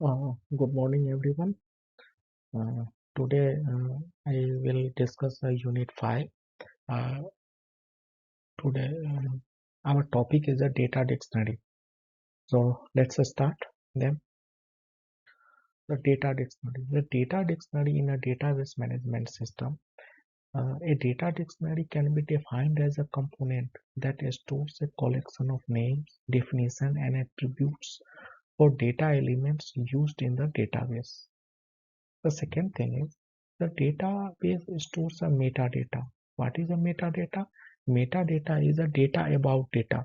Good morning, everyone. Uh, Today, I will discuss Unit 5. Uh, Today, our topic is a data dictionary. So, let's start. Then, the data dictionary. The data dictionary in a database management system. A data dictionary can be defined as a component that stores a collection of names, definitions, and attributes for data elements used in the database. The second thing is the database stores a metadata. What is a metadata? Metadata is a data about data.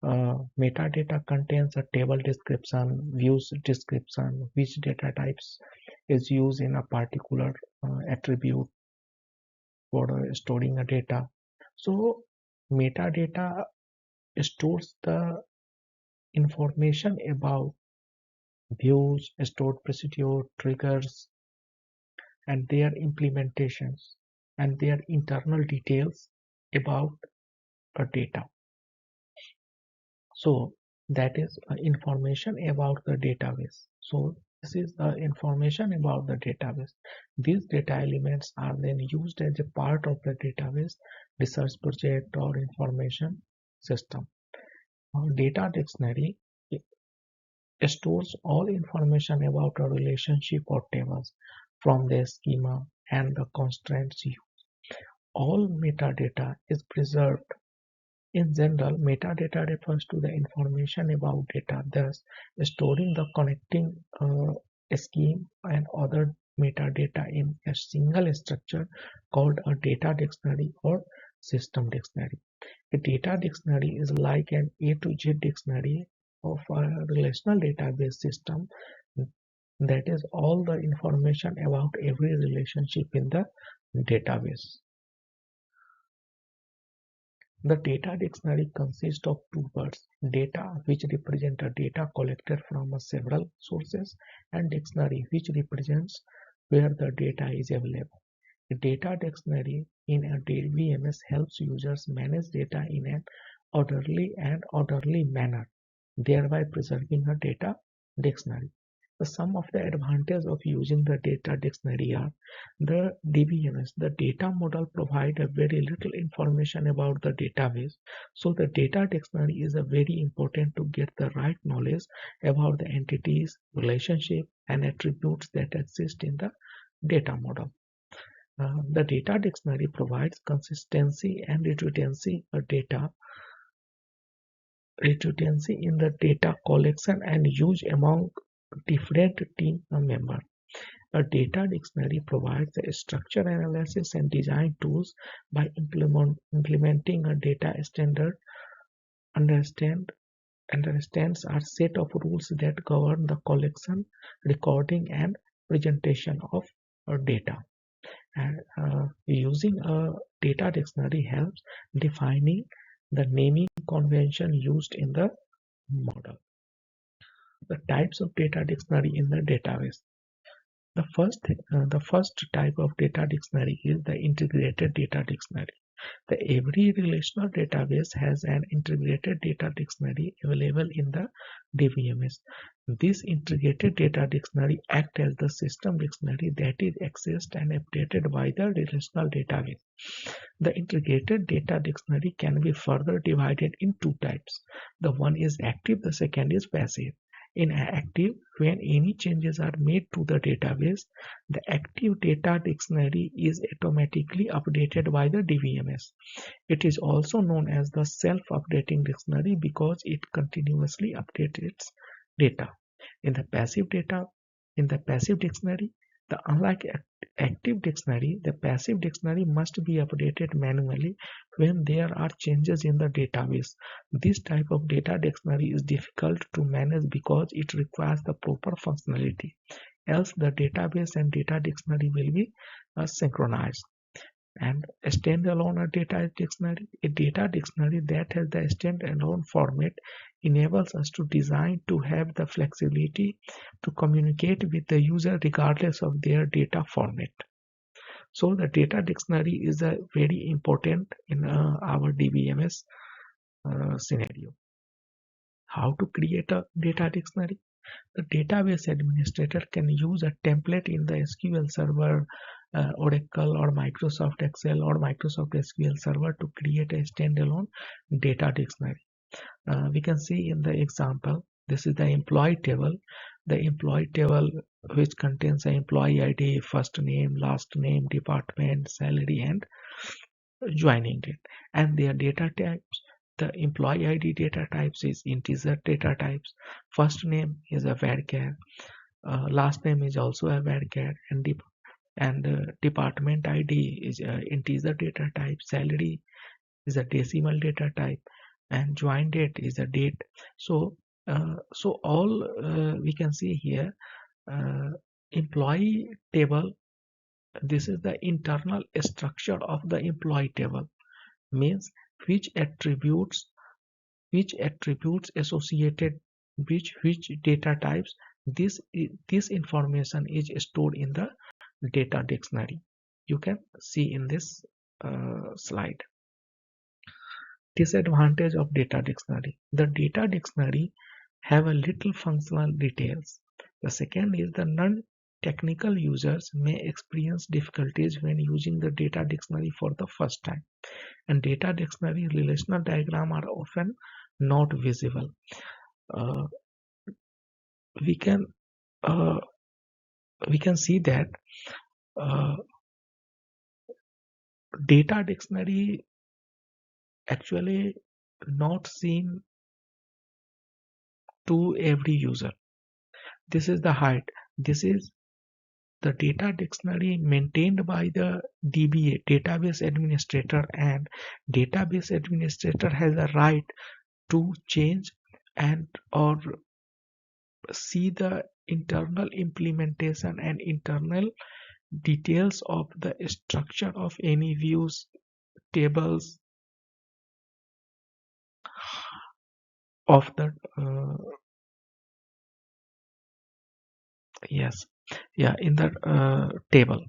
Metadata contains a table description, views description, which data types is used in a particular attribute for storing a data. So metadata stores the information about views, stored procedure, triggers, and their implementations and their internal details about a data. So that is information about the database. So this is the information about the database. These data elements are then used as a part of the database research project or information system. Data dictionary stores all information about a relationship or tables from the schema and the constraints. All metadata is preserved. In general, metadata refers to the information about data, thus storing the connecting scheme and other metadata in a single structure called a data dictionary or system dictionary. A data dictionary is like an A to Z dictionary of a relational database system, that is all the information about every relationship in the database. The data dictionary consists of two words: data, which represent a data collected from several sources, and dictionary, which represents where the data is available. A data dictionary in a DBMS helps users manage data in an orderly manner, thereby preserving a data dictionary. Some of the advantages of using the data dictionary are the DBMS. The data model provides a very little information about the database. So the data dictionary is a very important to get the right knowledge about the entities, relationship, and attributes that exist in the data model. The data dictionary provides consistency and redundancy in the data collection and use among different team members. A data dictionary provides a structure analysis and design tools by implementing a data standard. Understands are set of rules that govern the collection, recording, and presentation of data. And using a data dictionary helps defining the naming convention used in the model. The types of data dictionary in the database. The first type of data dictionary is the integrated data dictionary. Every relational database has an integrated data dictionary available in the DBMS. This integrated data dictionary acts as the system dictionary that is accessed and updated by the relational database. The integrated data dictionary can be further divided in two types. The one is active, the second is passive. In active, when any changes are made to the database, the active data dictionary is automatically updated by the DBMS. It is also known as the self-updating dictionary because it continuously updates its data. In the passive dictionary, unlike active dictionary, the passive dictionary must be updated manually when there are changes in the database. This type of data dictionary is difficult to manage because it requires the proper functionality, else the database and data dictionary will be synchronized. And a standalone data dictionary, a data dictionary that has the standalone format enables us to design to have the flexibility to communicate with the user regardless of their data format. So the data dictionary is a very important in our DBMS scenario. How to create a data dictionary? The database administrator can use a template in the SQL Server, Oracle or Microsoft Excel or Microsoft SQL Server to create a standalone data dictionary. We can see in the example, this is the employee table. The employee table which contains the employee ID, first name, last name, department, salary, and joining date, and their data types. The employee ID data types is integer data types. First name is a varchar, last name is also a varchar, and department ID is a integer data type. Salary is a decimal data type, and join date is a date. So all we can see here, uh, employee table. This is the internal structure of the employee table, means which attributes associated which data types. This information is stored in the data dictionary. You can see in this slide. Disadvantage of data dictionary: the data dictionary have a little functional details. The second is the non-technical users may experience difficulties when using the data dictionary for the first time, and data dictionary relational diagram are often not visible. Uh, we can uh, we can see that uh, data dictionary actually not seen to every user. This is the height. This is the data dictionary maintained by the DBA, database administrator, and database administrator has the right to change and or see the internal implementation and internal details of the structure of any views, tables of the yes, yeah, in the table.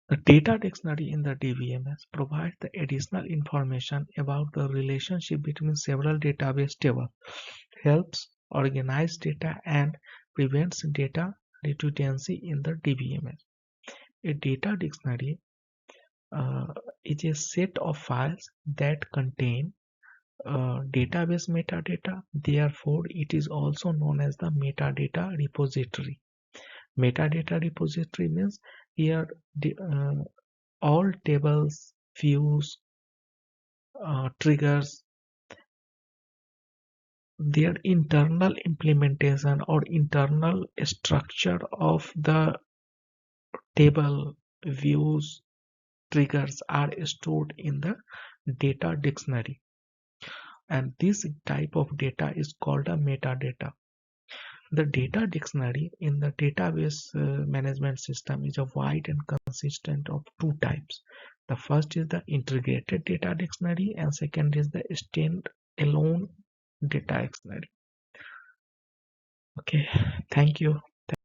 The data dictionary in the DBMS provides the additional information about the relationship between several database tables, helps organize data, and prevents data redundancy in the DBMS. A data dictionary uh, is a set of files that contain database metadata. Therefore, it is also known as the metadata repository. Metadata repository means here all tables, views, triggers, their internal implementation or internal structure of the table, views, triggers are stored in the data dictionary, and this type of data is called a metadata. The data dictionary in the database management system is a wide and consistent of two types. The first is the integrated data dictionary, and second is the stand-alone data dictionary. Okay, thank you.